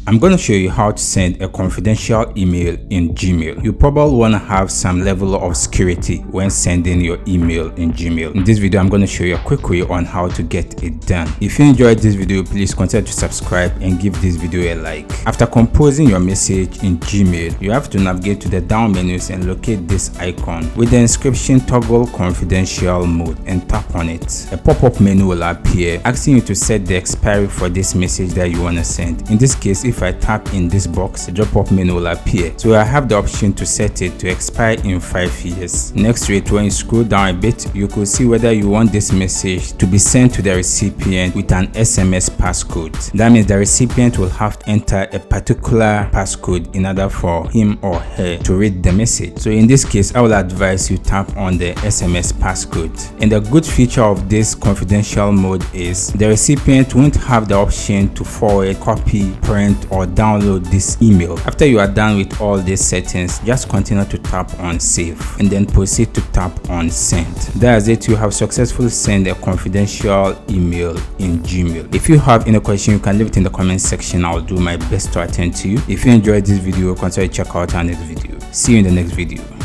I'm going to show you how to send a confidential email in Gmail. You probably want to have some level of security when sending your email in Gmail. In this video, I'm going to show you a quick way on how to get it done. If you enjoyed this video, please consider to subscribe and give this video a like. After composing your message in Gmail, you have to navigate to the down menus and locate this icon with the inscription toggle confidential mode and tap on it. A pop-up menu will appear asking you to set the expiry for this message that you want to send. In this case, if I tap in this box, the drop-up menu will appear. So I have the option to set it to expire in 5 years. Next to it, when you scroll down a bit, you could see whether you want this message to be sent to the recipient with an SMS passcode. That means the recipient will have to enter a particular passcode in order for him or her to read the message. So in this case, I will advise you tap on the SMS passcode. And the good feature of this confidential mode is the recipient won't have the option to forward, copy, print, or download this email. After you are done with all these settings, just continue to tap on save and then proceed to tap on send. That's it. You have successfully sent a confidential email in Gmail. If you have any question, you can leave it in the comment section. I'll do my best to attend to you. If you enjoyed this video, consider check out our next video. See you in the next video.